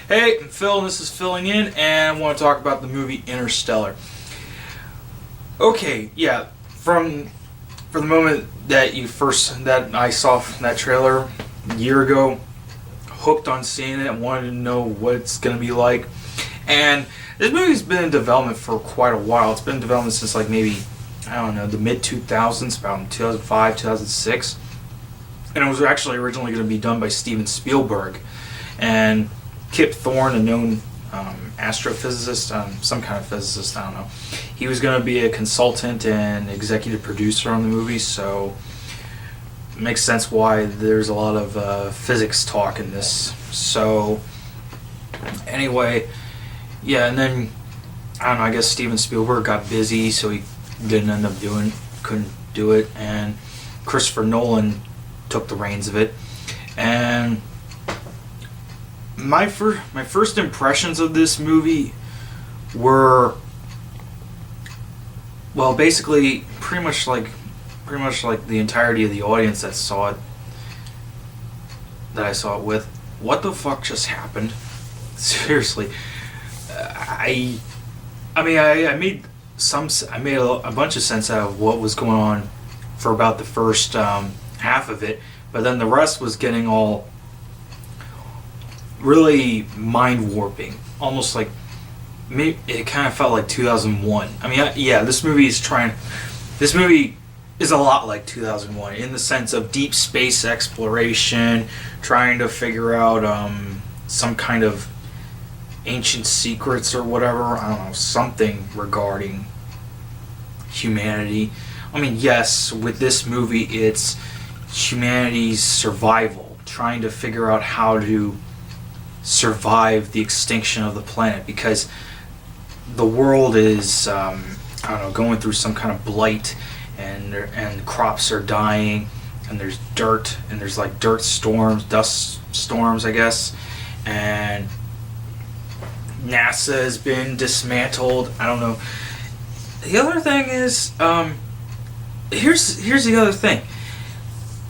Hey, I'm Phil, and this is Filling In, and I want to talk about the movie Interstellar. Okay, yeah, from the moment that I saw that trailer a year ago, hooked on seeing it, wanted to know what it's going to be like. And this movie's been in development for quite a while. It's been in development since like maybe, I don't know, the mid-2000s, about 2005, 2006. And it was actually originally going to be done by Steven Spielberg. And Kip Thorne, a known astrophysicist, some kind of physicist, I don't know. He was going to be a consultant and executive producer on the movie, so it makes sense why there's a lot of physics talk in this. So, anyway, yeah, and then, I don't know, I guess Steven Spielberg got busy, so he couldn't do it, and Christopher Nolan took the reins of it, and my first impressions of this movie were, well, basically pretty much like the entirety of the audience that saw it, that I saw it with. What the fuck just happened? Seriously, I made a bunch of sense out of what was going on for about the first half of it, but then the rest was getting all really mind warping, almost like it kind of felt like 2001. This movie is a lot like 2001 in the sense of deep space exploration, trying to figure out some kind of ancient secrets or whatever, I don't know, something regarding humanity. Yes, with this movie it's humanity's survival, trying to figure out how to survive the extinction of the planet, because the world is going through some kind of blight, and crops are dying, and there's dirt, and there's like dust storms, I guess, and NASA has been dismantled. I don't know. The other thing is, here's the other thing.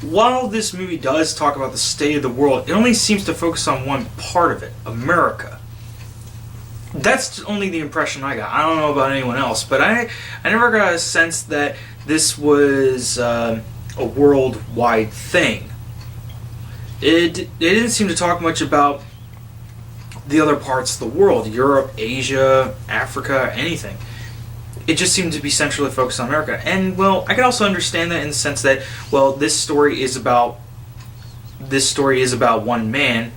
While this movie does talk about the state of the world, it only seems to focus on one part of it, America. That's only the impression I got. I don't know about anyone else, but I never got a sense that this was a worldwide thing. It didn't seem to talk much about the other parts of the world, Europe, Asia, Africa, anything. It just seemed to be centrally focused on America. And, well, I can also understand that in the sense that, well, this story is about one man,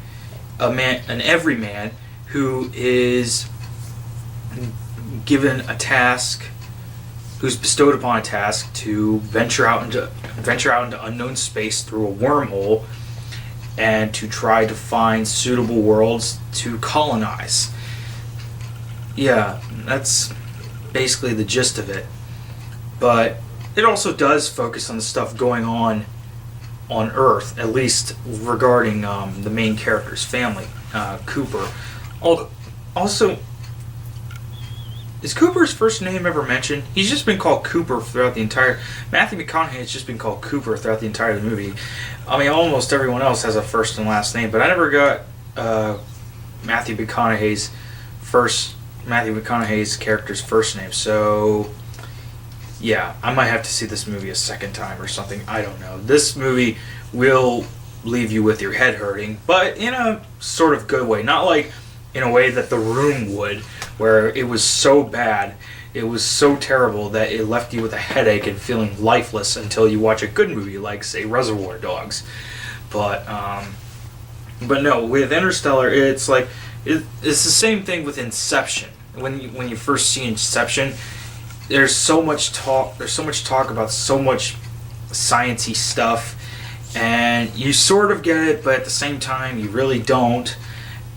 an everyman, who is given a task, who's bestowed upon a task to venture out into unknown space through a wormhole and to try to find suitable worlds to colonize. Yeah, that's basically the gist of it. But it also does focus on the stuff going on Earth, at least regarding the main character's family, Cooper. Also, is Cooper's first name ever mentioned? He's just been called Cooper throughout the entire... Matthew McConaughey has just been called Cooper throughout the entire movie. Almost everyone else has a first and last name, but I never got Matthew McConaughey's character's first name. So, yeah, I might have to see this movie a second time or something. I don't know. This movie will leave you with your head hurting, but in a sort of good way. Not like in a way that The Room would, where it was so bad, it was so terrible that it left you with a headache and feeling lifeless until you watch a good movie like, say, Reservoir Dogs. But no, with Interstellar, it's like it's the same thing with Inception. When you first see Inception, there's so much talk about so much sciencey stuff, and you sort of get it, but at the same time you really don't.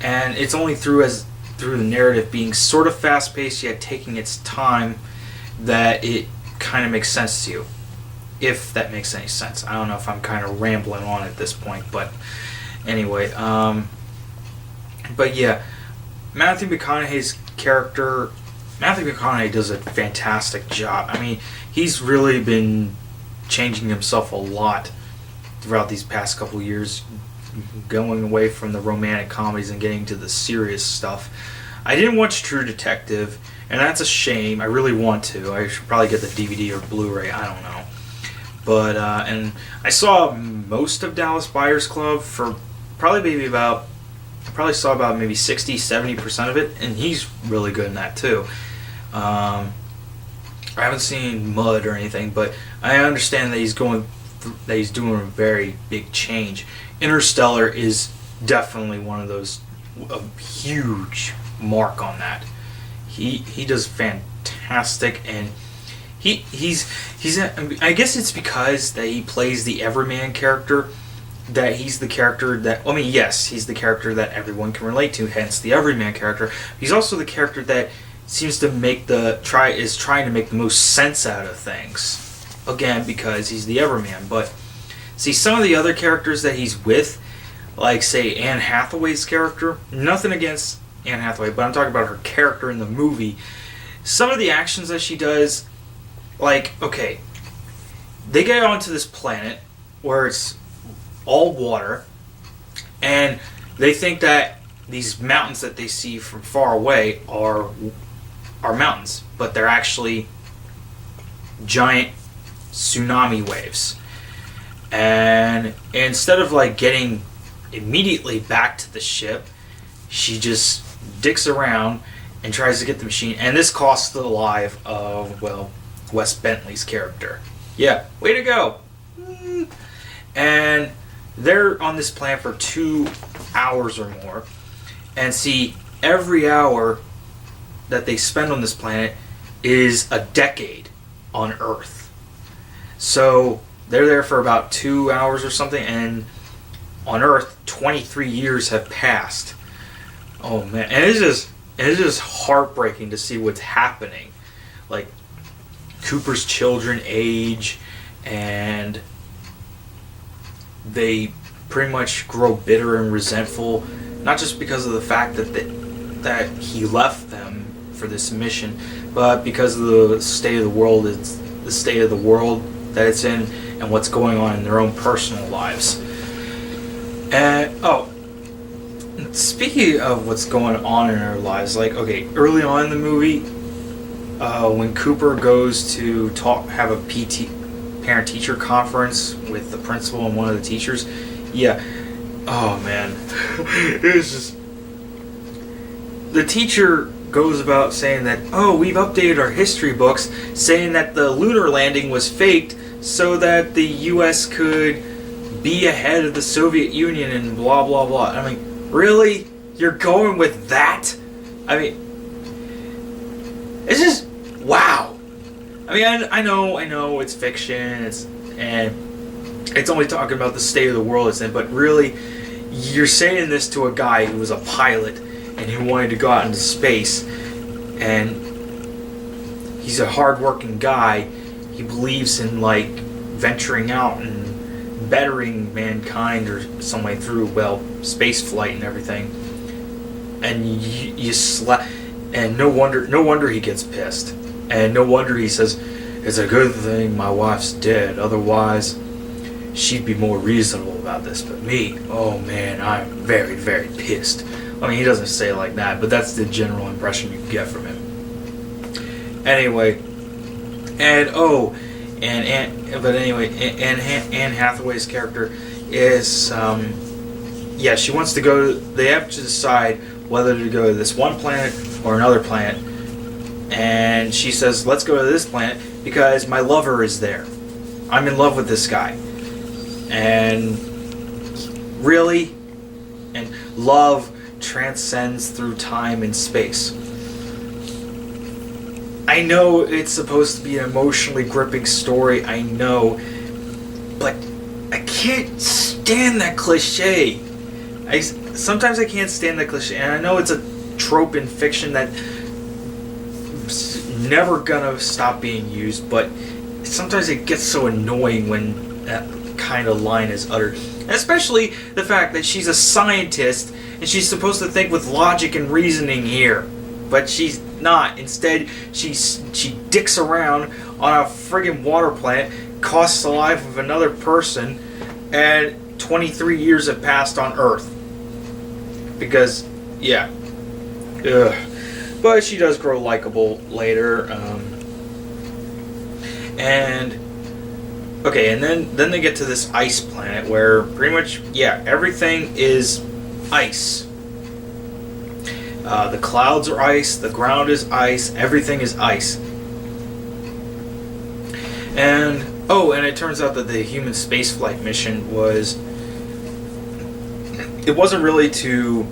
And it's only through the narrative being sort of fast-paced yet taking its time that it kind of makes sense to you, if that makes any sense. I don't know if I'm kind of rambling on at this point, but anyway, but yeah, Matthew McConaughey's character, Matthew McConaughey does a fantastic job. He's really been changing himself a lot throughout these past couple years, going away from the romantic comedies and getting to the serious stuff. I didn't watch True Detective, and that's a shame. I really want to. I should probably get the DVD or Blu-ray. I don't know. But, and I saw most of Dallas Buyers Club for probably saw about maybe 60-70% of it, and he's really good in that too. I haven't seen Mud or anything, but I understand that he's doing a very big change. Interstellar is definitely one of those, a huge mark on that. He does fantastic, and he's I guess it's because that he plays the everyman character, that he's the character that, I mean, yes, he's the character that everyone can relate to, hence the everyman character. He's also the character that seems to trying to make the most sense out of things. Again, because he's the everyman. But see, some of the other characters that he's with, like say Anne Hathaway's character, nothing against Anne Hathaway, but I'm talking about her character in the movie. Some of the actions that she does, like, okay, they get onto this planet where it's all water, and they think that these mountains that they see from far away are mountains, but they're actually giant tsunami waves. And instead of like getting immediately back to the ship, she just dicks around and tries to get the machine, and this costs the life of, well, Wes Bentley's character. Yeah, way to go. And they're on this planet for 2 hours or more, and see, every hour that they spend on this planet is a decade on Earth. So they're there for about 2 hours or something, and on Earth 23 years have passed. Oh man, and it's just heartbreaking to see what's happening. Like, Cooper's children age, and they pretty much grow bitter and resentful, not just because of the fact that he left them for this mission, but because of the state of the world. It's the state of the world that it's in, and what's going on in their own personal lives. And speaking of what's going on in our lives, like, okay, early on in the movie, when Cooper goes to have a parent-teacher conference with the principal and one of the teachers, yeah, oh man, it was just, the teacher goes about saying that, oh, we've updated our history books, saying that the lunar landing was faked so that the U.S. could be ahead of the Soviet Union and blah blah blah. I mean, really? You're going with that? I mean, it's just, wow. I mean, I know it's fiction, and it's only talking about the state of the world it's in, but really, you're saying this to a guy who was a pilot and who wanted to go out into space, and he's a hard-working guy. He believes in, like, venturing out and bettering mankind or some way through, well, space flight and everything. And and no wonder he gets pissed. And no wonder he says, it's a good thing my wife's dead, otherwise she'd be more reasonable about this. But me, oh man, I'm very, very pissed. I mean, he doesn't say it like that, but that's the general impression you get from him. Anyway, Anne Hathaway's character is, she wants to go. They have to decide whether to go to this one planet or another planet, and she says, "Let's go to this planet because my lover is there. I'm in love with this guy." And really, and love transcends through time and space. I know it's supposed to be an emotionally gripping story, I know, but I can't stand that cliche. Sometimes I can't stand that cliche, and I know it's a trope in fiction that's never gonna stop being used, but sometimes it gets so annoying when that kind of line is uttered. Especially the fact that she's a scientist and she's supposed to think with logic and reasoning here, but she's not. Instead, she dicks around on a friggin' water planet, costs the life of another person, and 23 years have passed on Earth. Because, yeah. Ugh. But she does grow likable later. And then they get to this ice planet where pretty much, yeah, everything is ice. The clouds are ice, the ground is ice, everything is ice. And it turns out that the human spaceflight mission wasn't really to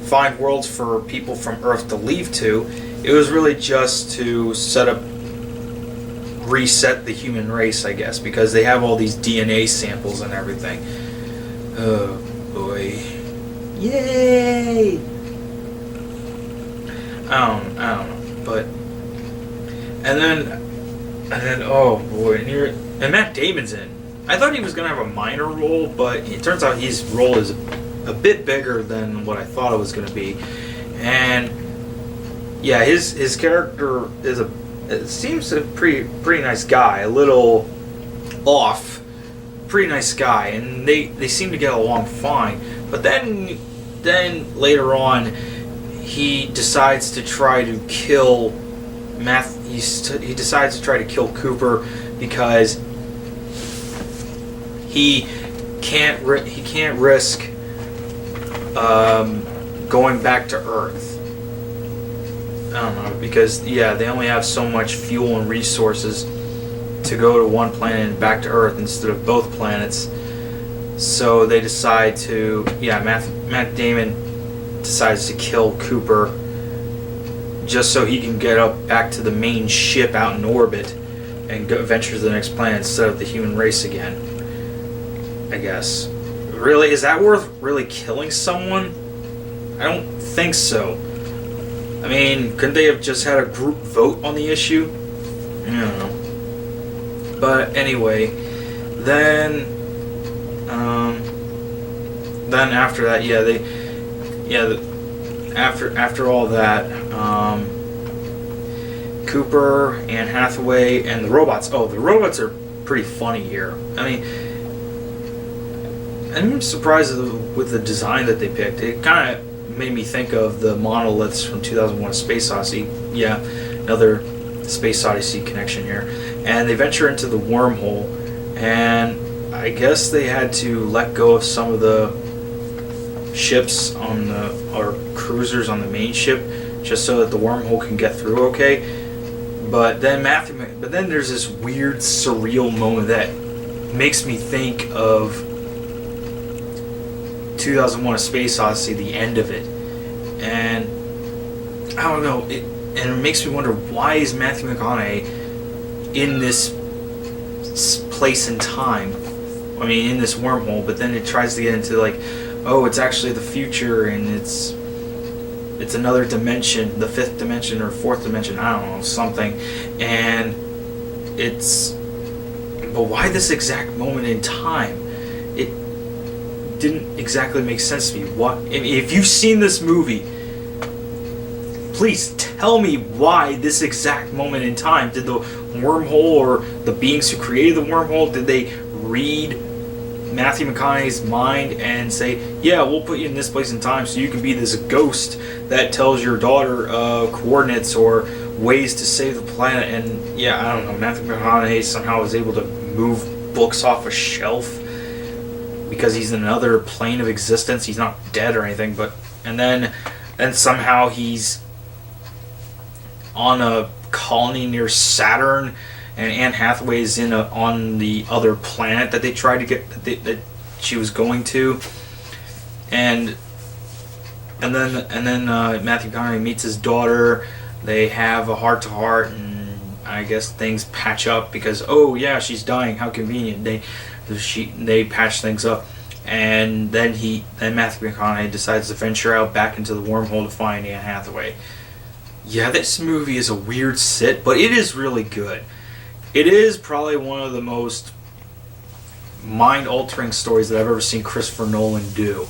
find worlds for people from Earth to leave to. It was really just to reset the human race, I guess, because they have all these DNA samples and everything. Oh boy. Yay! I don't know. But and then oh boy, and Matt Damon's in. I thought he was gonna have a minor role, but it turns out his role is a bit bigger than what I thought it was gonna be. And yeah, his character seems a pretty nice guy, a little off, pretty nice guy, and they seem to get along fine. But then later on, he decides to try to kill he decides to try to kill Cooper because he can't risk going back to Earth. I don't know, because yeah, they only have so much fuel and resources to go to one planet and back to Earth instead of both planets. So they decide to, Matt Damon decides to kill Cooper just so he can get up back to the main ship out in orbit and venture to the next planet instead of the human race again, I guess. Really, is that worth really killing someone? I don't think so. I mean, couldn't they have just had a group vote on the issue? I don't know. But anyway, then after that, after all that, Cooper, Anne Hathaway, and the robots. Oh, the robots are pretty funny here. I mean, I'm surprised with the design that they picked. It kind of made me think of the monoliths from 2001: A Space Odyssey. Yeah, another Space Odyssey connection here. And they venture into the wormhole, and I guess they had to let go of some of the ships or cruisers on the main ship just so that the wormhole can get through okay. But then there's this weird surreal moment that makes me think of 2001: A Space Odyssey, the end of it. And I don't know, it makes me wonder, why is Matthew McConaughey in this place and time? I mean, in this wormhole, but then it tries to get into like, oh, it's actually the future, and it's another dimension, the fifth dimension or fourth dimension, I don't know, something. And but why this exact moment in time? It didn't exactly make sense to me. If you've seen this movie, please tell me why this exact moment in time. Did the wormhole, or the beings who created the wormhole, did they read Matthew McConaughey's mind and say, yeah, we'll put you in this place in time so you can be this ghost that tells your daughter coordinates or ways to save the planet? And yeah, I don't know, Matthew McConaughey somehow was able to move books off a shelf because he's in another plane of existence. He's not dead or anything, but and somehow he's on a colony near Saturn, and Anne Hathaway is on the other planet that they tried to get, that she was going to, and then Matthew McConaughey meets his daughter. They have a heart-to-heart, and I guess things patch up because, oh yeah, she's dying. How convenient. They patch things up, and then Matthew McConaughey decides to venture out back into the wormhole to find Anne Hathaway. Yeah, this movie is a weird sit, but it is really good. It is probably one of the most mind-altering stories that I've ever seen Christopher Nolan do.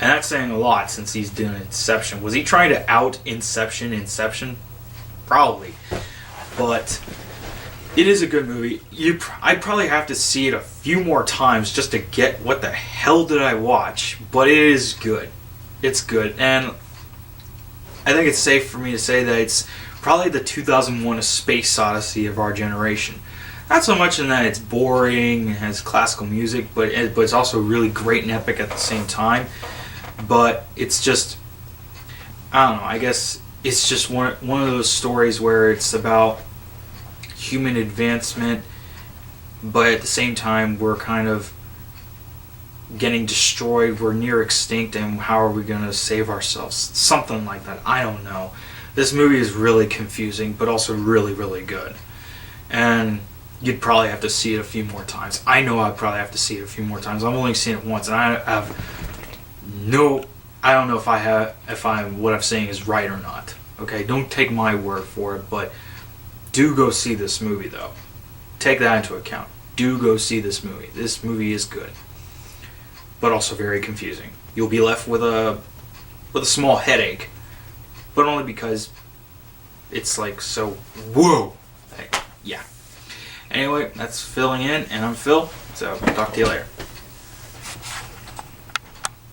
And that's saying a lot since he's doing Inception. Was he trying to out Inception? Probably. But It is a good movie. I'd probably have to see it a few more times just to get what the hell did I watch. But it is good. It's good, and I think it's safe for me to say that it's probably the 2001: A Space Odyssey of our generation. Not so much in that it's boring and has classical music, but it's also really great and epic at the same time. But it's just, I don't know. I guess it's just one of those stories where it's about human advancement, but at the same time we're kind of getting destroyed, we're near extinct, and how are we going to save ourselves? Something like that. I don't know. This movie is really confusing, but also really, really good. And you'd probably have to see it a few more times. I know I'd probably have to see it a few more times. I've only seen it once, and I don't know if what I'm saying is right or not. Okay, don't take my word for it, but do go see this movie, though. Take that into account. Do go see this movie. This movie is good, but also very confusing. You'll be left with a small headache, but only because it's like so whoa. Yeah. Anyway, that's filling in, and I'm Phil. So talk to you later.